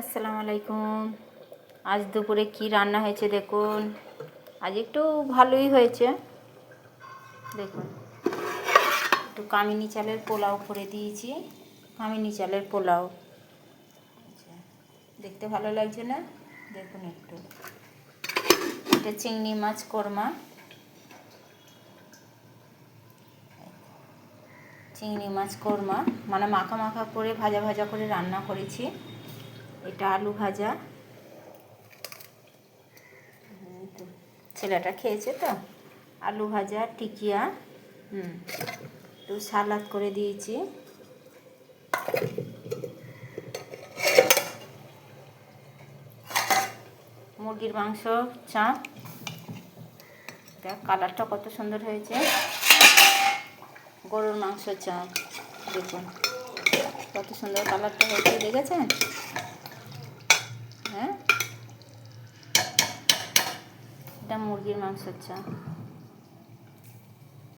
আসসালামু আলাইকুম। আজ দুপুরে কি রান্না হয়েছে দেখুন। আজ একটু ভালোই হয়েছে। দেখুন, একটু কামিনী চালের পোলাও করে দিয়েছি। কামিনী চালের পোলাও, আচ্ছা, দেখতে ভালো লাগছে না? দেখুন একটু, এটা চিংড়ি মাছ কোরমা। চিংড়ি মাছ কোরমা মানে মাখা মাখা করে ভাজা ভাজা করে রান্না করেছি। এটা আলু ভাজা, ছেলেটা খেয়েছে তো। আলু ভাজা, টিকিয়া, একটু সালাদ করে দিয়েছি। মুরগির মাংস চাপ, দেখ কালারটা কত সুন্দর হয়েছে। গরুর মাংস চাপ, দেখুন কত সুন্দর কালারটা হয়েছে, দেখেছেন? হ্যাঁ, এটা মুরগির মাংস চাপ।